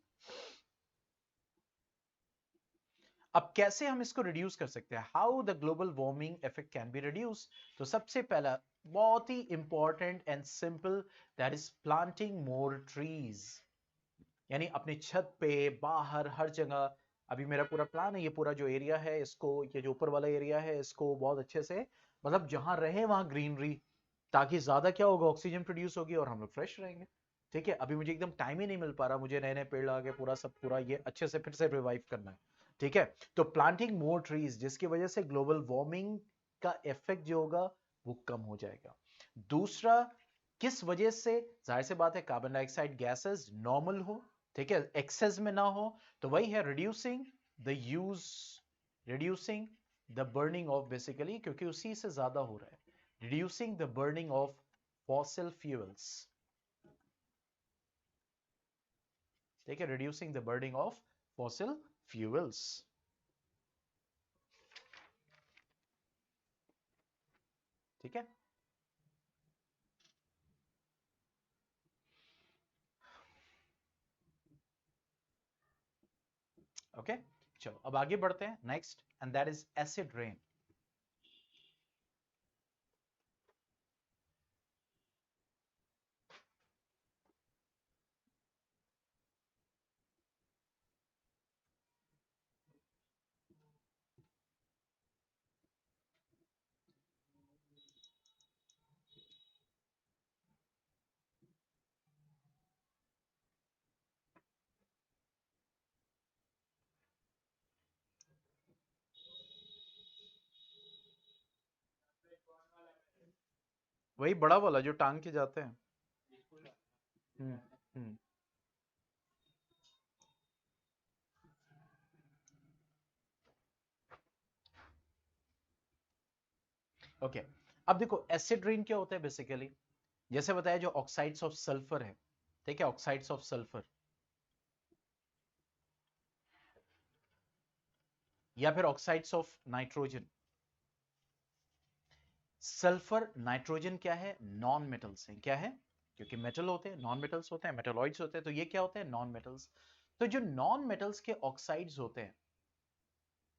अब कैसे हम इसको रिड्यूस कर सकते हैं, how the global warming effect can be reduce? तो सबसे पहला, बहुत ही important and simple, that is planting more trees. यानी अपनी छत पे, बाहर, हर जगह। अभी मेरा पूरा प्लान है, ये पूरा जो एरिया है इसको, ये जो ऊपर वाला एरिया है इसको बहुत अच्छे से, मतलब जहां रहे वहां ग्रीनरी, ताकि ज्यादा क्या होगा, ऑक्सीजन प्रोड्यूस होगी और हम लोग फ्रेश रहेंगे। ठीक है, अभी मुझे एकदम टाइम ही नहीं मिल पा रहा, मुझे नए नए पेड़ लगा के पूरा सब पूरा ये अच्छे से फिर से रिवाइव करना है। ठीक है, तो प्लांटिंग मोर ट्रीज, जिसकी वजह से ग्लोबल वार्मिंग का इफेक्ट जो होगा वो कम हो जाएगा। दूसरा, किस वजह से, जाहिर सी बात है कार्बन डाइऑक्साइड गैसेस नॉर्मल हो, ठीक है, एक्सेस में ना हो, तो वही है reducing the use, reducing the burning of, basically क्योंकि उसी से ज्यादा हो रहा है, reducing the burning of fossil fuels, ठीक है, reducing the burning of fossil fuels, ठीक है। ओके, चलो अब आगे बढ़ते हैं next, and that is acid rain. वही बड़ा वाला जो टांग के जाते हैं। हम्म हम्म ओके, अब देखो एसिड रेन क्या होता है बेसिकली, जैसे बताया जो ऑक्साइड्स ऑफ सल्फर है, ठीक है, ऑक्साइड्स ऑफ सल्फर या फिर oxides of nitrogen. Sulphur nitrogen क्या है, नॉन मेटल्स हैं, क्या है, क्योंकि मेटल होते हैं, नॉन मेटल्स होते हैं, मेटलॉइड्स होते हैं, तो ये क्या होते हैं, नॉन मेटल्स। तो जो नॉन मेटल्स के ऑक्साइड्स होते हैं,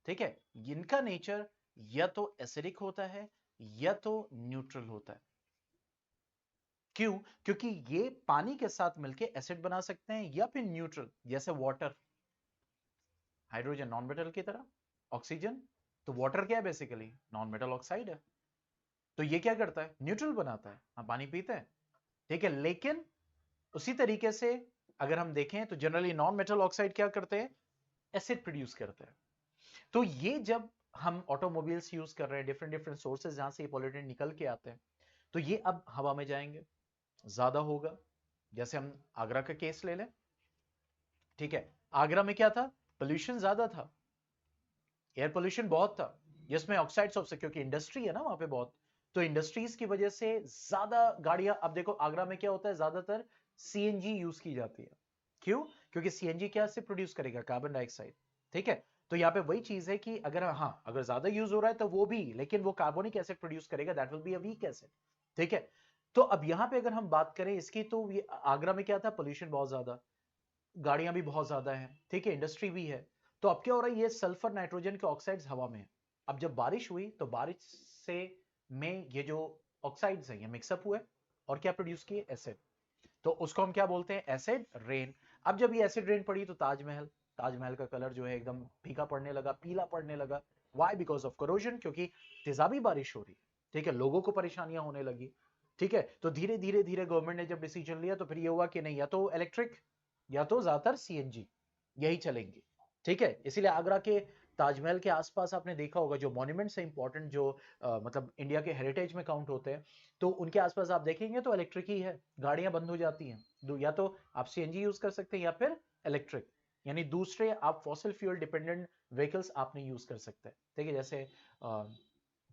ठीक है, इनका नेचर या तो एसिडिक होता है या तो न्यूट्रल होता है। क्यों? क्योंकि ये पानी के साथ मिलके एसिड बना सकते हैं या फिर न्यूट्रल, जैसे वाटर, हाइड्रोजन नॉन मेटल की तरह, ऑक्सीजन, तो वाटर क्या है बेसिकली, नॉन मेटल ऑक्साइड है, तो ये क्या करता है, न्यूट्रल बनाता है, हम पानी पीते हैं, ठीक है। लेकिन उसी तरीके से अगर हम देखें तो जनरली नॉन मेटल ऑक्साइड क्या करते हैं, एसिड प्रोड्यूस करते हैं। तो ये जब हम ऑटोमोबाइल्स यूज कर रहे हैं, डिफरेंट डिफरेंट सोर्सेज जहां से ये पॉल्यूटेंट निकल के आते हैं, तो ये अब हवा में जाएंगे, ज्यादा होगा। जैसे हम आगरा का केस ले लें, ठीक है, आगरा में क्या था, पोल्यूशन ज्यादा था, एयर पोल्यूशन बहुत था, जिसमें ऑक्साइड्स ऑफ, क्योंकि इंडस्ट्री है ना वहां पे बहुत, तो इंडस्ट्रीज की वजह से ज्यादा गाड़ियां, अब देखो आगरा में क्या होता है, ज्यादातर सीएनजी यूज की जाती है। क्यों? क्योंकि सीएनजी क्या से प्रोड्यूस करेगा, कार्बन डाइऑक्साइड, ठीक है। तो यहाँ पे वही चीज है कि अगर, हाँ, अगर ज्यादा यूज हो रहा है तो वो भी, लेकिन वो कार्बोनिक एसिड प्रोड्यूस करेगा, that will be a weak acid, ठीक है। तो अब यहाँ पे अगर हम बात करें इसकी, तो ये आगरा में क्या था, पोल्यूशन बहुत ज्यादा, गाड़ियां भी बहुत ज्यादा हैं, ठीक है, इंडस्ट्री भी है। तो अब क्या हो रहा है, ये सल्फर नाइट्रोजन के ऑक्साइड्स हवा में है। अब जब बारिश हुई तो बारिश से में ये जो ऑक्साइड्स हैं ये मिक्सअप हुए और क्या प्रोड्यूस किए, एसिड। तो उसको हम क्या बोलते हैं, एसिड रेन। अब जब ये एसिड रेन पड़ी तो ताजमहल, ताजमहल का कलर जो है एकदम फीका पड़ने लगा, पीला पड़ने लगा। वाई? बिकॉज ऑफ करोजन, क्योंकि तेजाबी बारिश हो रही है, ठीक है, लोगों को परेशानियां होने लगी, ठीक है। तो धीरे धीरे धीरे गवर्नमेंट ने जब डिसीजन लिया तो फिर ये हुआ कि नहीं, या तो इलेक्ट्रिक या तो ज्यादातर सीएनजी, यही चलेंगे, ठीक है। इसीलिए आगरा के ताजमहल के आसपास आपने देखा होगा जो मॉन्यूमेंट्स है इंपॉर्टेंट, जो मतलब इंडिया के हेरिटेज में काउंट होते हैं, तो उनके आसपास आप देखेंगे तो इलेक्ट्रिक ही है, गाड़ियां बंद हो जाती हैं, या तो आप सीएनजी यूज कर सकते हैं या फिर इलेक्ट्रिक, यानी दूसरे आप फॉसिल फ्यूल डिपेंडेंट व्हीकल्स आप नहीं यूज कर सकते, ठीक है। जैसे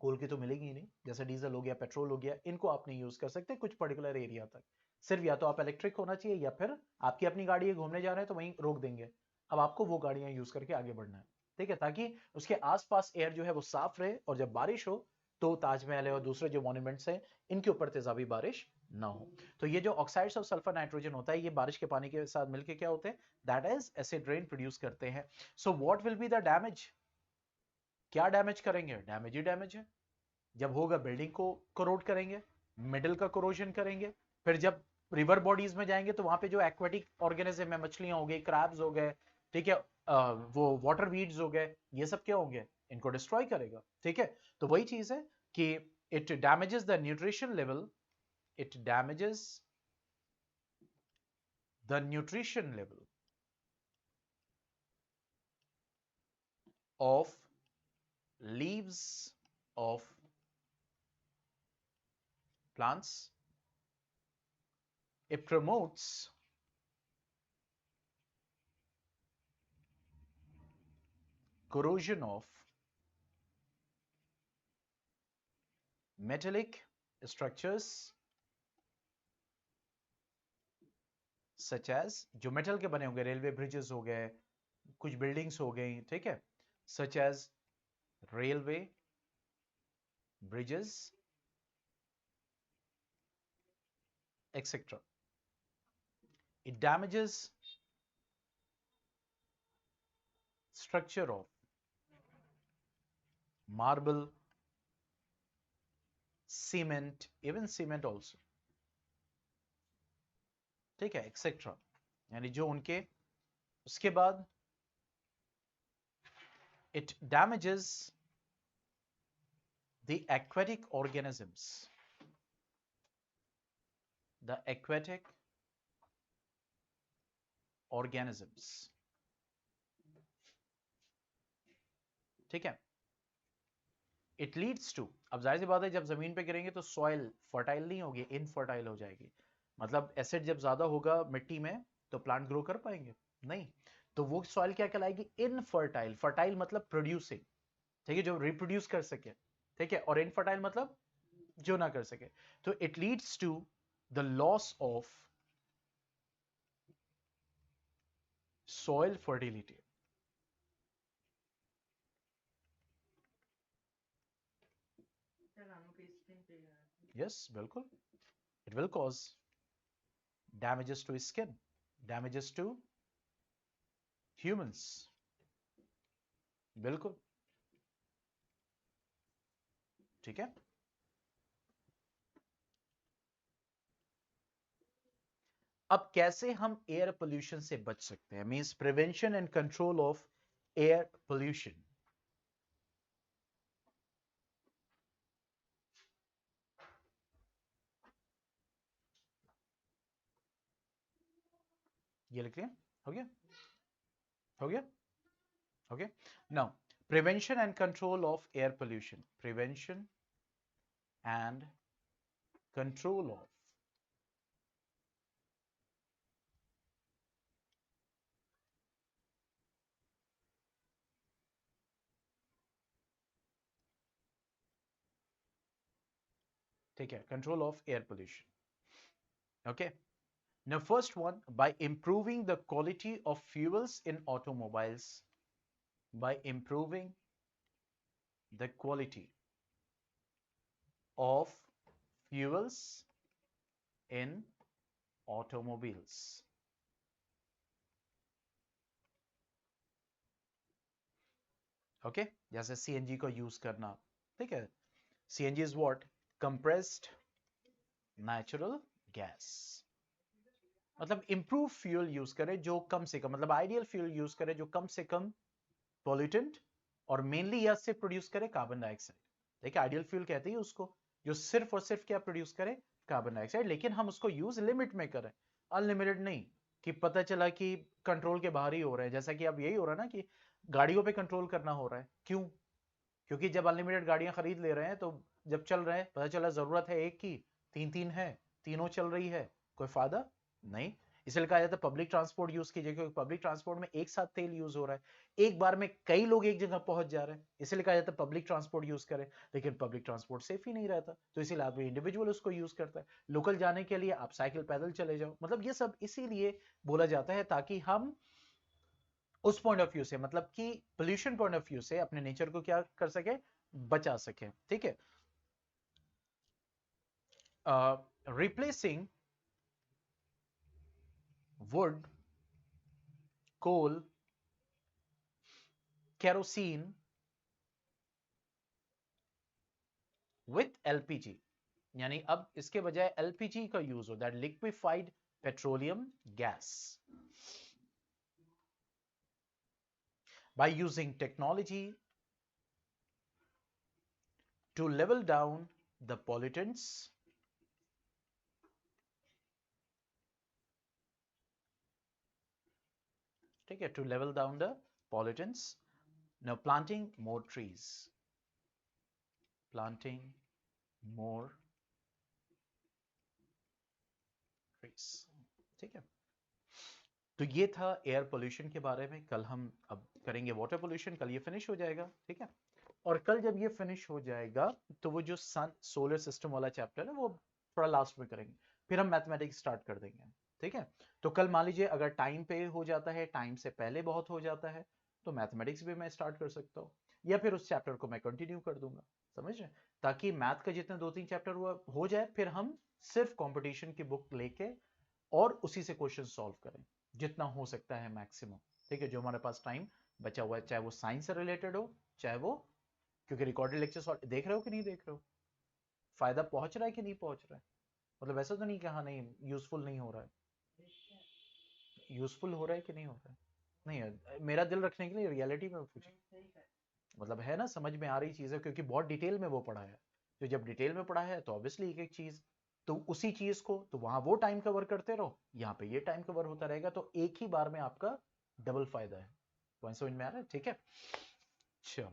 कोल की तो मिलेगी ही नहीं, जैसे डीजल हो गया, पेट्रोल हो गया, इनको आप नहीं यूज कर सकते कुछ पर्टिकुलर एरिया तक, सिर्फ या तो आप इलेक्ट्रिक होना चाहिए या फिर आपकी अपनी गाड़ी है, घूमने जा रहे हैं तो वहीं रोक देंगे, अब आपको वो गाड़ियां यूज करके आगे बढ़ना है, ठीक है, ताकि उसके आसपास एयर जो है वो साफ रहे, और जब बारिश हो तो ताजमहल है और दूसरे जो मॉन्यूमेंट्स हैं इनके ऊपर तेजाबी बारिश ना हो। तो ये जो ऑक्साइड्स ऑफ सल्फर नाइट्रोजन होता है, ये बारिश के पानी के साथ मिलकर क्या होते हैं, that is acid rain produce करते हैं। So what will be the damage, क्या डैमेज करेंगे, डैमेज ही डैमेज है। जब होगा बिल्डिंग को कोरोड करेंगे, मिडल का कोरोजन करेंगे, फिर जब रिवर बॉडीज में जाएंगे तो वहां पे जो एक्वेटिक ऑर्गेनिज्म है, मछलियां हो गई, क्रैब्स हो गए, ठीक है, वो वाटर वीड्स हो गए, ये सब क्या होंगे, इनको डिस्ट्रॉय करेगा, ठीक है। तो वही चीज है कि it damages the nutrition level, it damages the nutrition level of leaves of plants. It promotes corrosion of metallic structures such as, जो मेटल के बने होंगे, रेलवे ब्रिजेस हो गए, कुछ बिल्डिंग्स हो गई, ठीक है, such as railway bridges etc. It damages structure of marble, cement, even cement also, ठीक है, etc. यानी जो उनके, उसके बाद it damages the aquatic organisms, the aquatic organisms, ठीक है. It leads to, अब जाहिर सी बात है जब जमीन पे गिरेंगे तो सॉइल फर्टाइल नहीं होगी, इनफर्टाइल हो जाएगी. मतलब एसिड जब ज्यादा होगा मिट्टी में तो प्लांट ग्रो कर पाएंगे नहीं, तो वो सॉइल क्या कहलाएगी, इनफर्टाइल. फर्टाइल मतलब प्रोड्यूसिंग, ठीक है, जो रिप्रोड्यूस कर सके, ठीक है, और इनफर्टाइल मतलब जो ना कर सके. तो it leads to the loss of soil fertility. Yes, बिल्कुल. It will cause damages to skin, damages to humans, बिल्कुल, ठीक है. अब कैसे हम एयर पोल्यूशन से बच सकते हैं, means prevention and control of air pollution. ये लिख लिया, हो गया, हो गया, okay. Now prevention and control of air pollution, prevention and control of take care, control of air pollution. Okay, now first one, by improving the quality of fuels in automobiles, by improving the quality of fuels in automobiles. Okay, जैसे CNG को use करना, ठीक है. CNG is what, compressed natural gas. मतलब improve fuel use करें जो कम से कम, मतलब आइडियल फ्यूल यूज करें जो कम से कम पॉल्यूटेंट और मेनली यह से प्रोड्यूस करे कार्बन डाइऑक्साइड. देखिए आइडियल फ्यूल कहते हैं उसको जो सिर्फ और सिर्फ क्या प्रोड्यूस करे, कार्बन डाइऑक्साइड. लेकिन हम उसको यूज लिमिट में करें, अनलिमिटेड नहीं कि पता चला कि कंट्रोल के बाहर ही हो रहे हैं. जैसा कि अब यही हो रहा है ना कि गाड़ियों पे कंट्रोल करना हो रहा है. क्यों? क्योंकि जब अनलिमिटेड गाड़ियां खरीद ले रहे हैं तो जब चल रहे हैं पता चला जरूरत है एक की, तीन तीन है, तीनों चल रही है, कोई फायदा नहीं. इसलिए कहा जाता है पब्लिक ट्रांसपोर्ट यूज कीजिए, क्योंकि पब्लिक ट्रांसपोर्ट में एक साथ तेल यूज हो रहा है, एक बार में कई लोग एक जगह पहुंच जा रहे हैं. इसलिए कहा जाता है पब्लिक ट्रांसपोर्ट यूज करें. लेकिन पब्लिक ट्रांसपोर्ट सेफ ही नहीं रहता, तो इसीलिए आदमी इंडिविजुअल उसको यूज करता है. लोकल जाने के लिए आप साइकिल पैदल चले जाओ. मतलब ये सब इसीलिए बोला जाता है ताकि हम उस पॉइंट ऑफ व्यू से, मतलब कि पोल्यूशन पॉइंट ऑफ व्यू से अपने नेचर को क्या कर सके, बचा सके. ठीक है. Replacing wood, coal, kerosene with LPG, यानी अब इसके बजाय एलपीजी का यूज हो, that liquefied petroleum gas. By using technology to level down the pollutants, ठीक है, to level down the pollutants. Now planting more trees, planting more ठीक है, तो ये था एयर पोल्यूशन के बारे में। कल हम अब करेंगे वाटर पोल्यूशन, कल ये फिनिश हो जाएगा, ठीक है। और कल जब ये फिनिश हो जाएगा तो वो जो सन सोलर सिस्टम वाला चैप्टर है वो थोड़ा लास्ट में करेंगे, फिर हम मैथमेटिक्स स्टार्ट कर देंगे, ठीक है। तो कल मान लीजिए अगर टाइम पे हो जाता है, टाइम से पहले बहुत हो जाता है, तो मैथमेटिक्स भी मैं स्टार्ट कर सकता हूँ, या फिर उस चैप्टर को मैं कंटिन्यू कर दूंगा, समझ रहे, ताकि मैथ का जितने 2-3 चैप्टर हुआ हो जाए, फिर हम सिर्फ कंपटीशन की बुक लेके और उसी से क्वेश्चन सॉल्व करें जितना हो सकता है मैक्सिमम, ठीक है, जो हमारे पास टाइम बचा हुआ है, चाहे वो साइंस से रिलेटेड हो, चाहे वो, क्योंकि रिकॉर्डेड लेक्चर्स देख रहे हो कि नहीं देख रहे हो, फायदा पहुंच रहा है कि नहीं पहुंच रहा है, मतलब ऐसा तो नहीं कहा नहीं यूजफुल नहीं हो रहा है, यूजफुल हो रहा है कि नहीं हो रहा है, नहीं है, मेरा दिल रखने के लिए रियलिटी में पूछे, मतलब है ना, समझ में आ रही चीज है, क्योंकि बहुत डिटेल में वो पढ़ा है, तो जब डिटेल में पढ़ा है तो ऑब्वियसली एक एक चीज, तो उसी चीज को तो वहां वो टाइम कवर करते रहो, यहाँ पे ये टाइम कवर होता रहेगा, तो एक ही बार में आपका डबल फायदा है, पॉइंट समझ में आ रहा है, ठीक है। चलो